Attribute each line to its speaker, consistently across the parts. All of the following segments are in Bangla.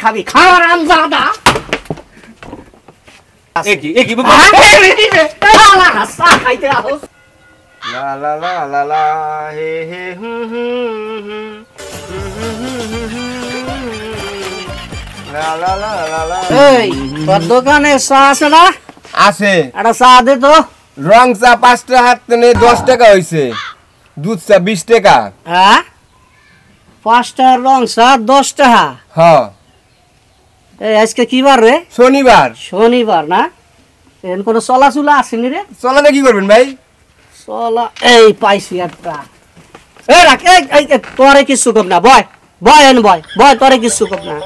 Speaker 1: খাবি খাওয়ার আমজাদা
Speaker 2: একই
Speaker 1: চা খাইতে আসো
Speaker 2: লা লা লা লা লা হে হে লা লা লা লা লা
Speaker 1: এই তোর দোকানে চা আছে না
Speaker 2: আছে
Speaker 1: একটা চা দে তো
Speaker 2: রং চা 5 টা হাত নে 10 টাকা হইছে দুধ চা 20 টাকা
Speaker 1: হ্যাঁ 5টা রং চা 10 টাকা
Speaker 2: হ্যাঁ
Speaker 1: এই আজকে কি বার রে
Speaker 2: শনিবার
Speaker 1: শনিবার না এর কোনো চলাচুলা আসেনি রে
Speaker 2: চলাতে কি করবেন ভাই
Speaker 1: চলা এই পাইছি একটা এই রাখ এই তোরে কিছু কম না বয় বয় এন বয় বয় তোরে কিছু কম না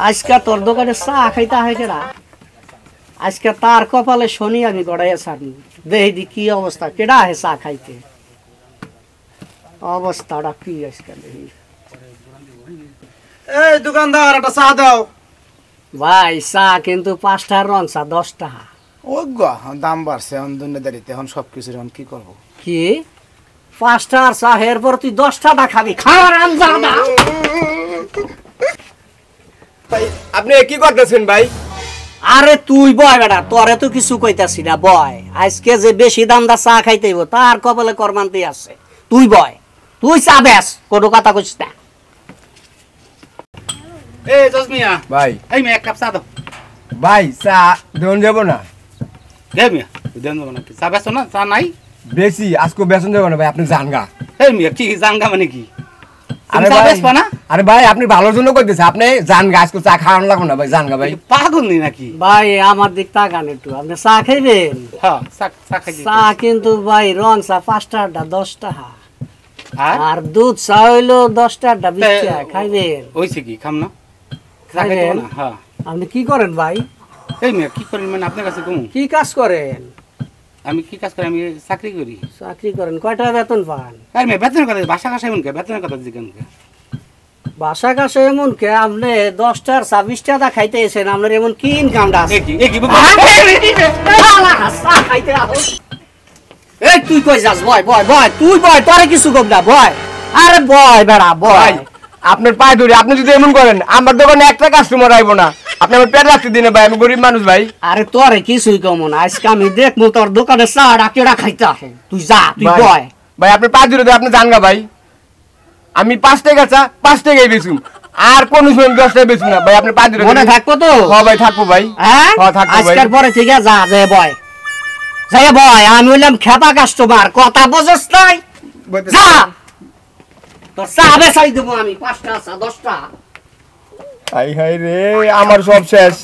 Speaker 1: আজকে তোর দোকানে চা খাইতে হয় কেরা আজকে তার কপালে শনি আমি গড়াইয়া ছাড়ি দেখি কি অবস্থা কেডা হে চা খাইতে অবস্থাটা কি আজকে দেখি
Speaker 3: এই দোকানদার একটা চা দাও
Speaker 1: ভাই চা কিন্তু 5টার রং চা 10 টাকা
Speaker 3: ও গা দাম বাড়ছে এখন দুনিয়াদারিতে এখন সবকিছুর এখন কি করব
Speaker 1: কি 5টার চা এরপর তুই 10 টাকা খাবি খাওয়ার আমজাদা
Speaker 2: ভাই আপনি কি করতেছেন ভাই
Speaker 1: আরে তুই বয় বেটা তোরে তো কিছু কইতাছি না বয় আজকে যে বেশি দাম দা চা খাইতেইব তার কপালে করমান্তি আছে তুই বয় তুই চা বেশ কোনো কথা কইছিস না
Speaker 3: এই জসমিয়া
Speaker 2: ভাই
Speaker 3: এই মেয়ে এক কাপ চা দাও
Speaker 2: ভাই চা দেন যাব না
Speaker 3: গে মিয়া দেন দেবো নাকি চা বেছো না চা নাই
Speaker 2: বেশি আজকে বেতন যাব না ভাই আপনি জানগা
Speaker 3: এই মিয়া কি জাঙ্গা মানে কি
Speaker 2: আরে
Speaker 3: চা
Speaker 2: ভাই
Speaker 3: বেচবা না
Speaker 2: আরে ভাই আপনি ভালোর জন্য কইতেছে আপনি জানগা আজকে চা খাওয়ানো লাগবে না ভাই জানগা ভাই
Speaker 3: পাগল নি নাকি
Speaker 1: ভাই আমার দিক তাকান একটু আপনি চা খাইবেন
Speaker 3: হ্যাঁ চা খাই
Speaker 1: চা কিন্তু ভাই রং চা 5টাটা 10 টাকা
Speaker 3: আর
Speaker 1: আর দুধ চা হইলো 10টাটা 20 টাকা খাইবেন
Speaker 3: হইছে কি খাম না চা খাইতে
Speaker 1: খাইবেন?
Speaker 3: না হ্যাঁ
Speaker 1: আপনি কি করেন ভাই
Speaker 3: এই মিয়া কি করেন মানে আপনার কাছে কমু
Speaker 1: কি কাজ করেন
Speaker 3: আমি কি কাজ করি আমি চাকরি করি
Speaker 1: চাকরি করেন কয়টা বেতন পান
Speaker 3: আর মেয়ে বেতনের কথা বাসা কাছে এমন কে বেতনের কথা জিজ্ঞান কে
Speaker 1: বাসা কাছে এমন কে আপনি 10টার 26 টাকা খাইতে এসেন আপনার এমন কি ইনকামটা আছে
Speaker 3: একই
Speaker 1: এই তুই কই যাস বয় বয় বয় তুই বয় তোরে কিছু কম না বয় আরে বয় বেড়া বয়
Speaker 2: ভাই আপনার পায়ে ধরে আপনি যদি এমন করেন আমার দোকানে একটা কাস্টমার আইবো না আপনি আমার পেট রাখতে দিনে ভাই আমি গরিব মানুষ ভাই
Speaker 1: আরে তোরে কিছুই কম না আজকে আমি দেখবো তোর দোকানে চাটা কেডা খাইতে আসে তুই যা তুই
Speaker 2: ভাই,
Speaker 1: বয়
Speaker 2: ভাই আপনি পায়ে ধরে আপনি জানগা ভাই আমি 5 টাকা চা 5 টাকাই বেচুম আর কোন সময় 10 টাকা বেচুম না ভাই আপনি পায়ে ধরে
Speaker 1: মনে থাকবো তো
Speaker 2: হ্যাঁ ভাই থাকবো ভাই
Speaker 1: হ্যাঁ
Speaker 2: হ্যাঁ থাকবো ভাই
Speaker 1: আজকের পরে ঠিক আছে যা যায় বয় যাই বয় আমি হইলাম খেপা কাস্টমার কথা বুঝছ নাই যা তোর চা বেচাই দেবো আমি 5টা চা 10টা
Speaker 2: হাই হাই রে আমার সব শেষ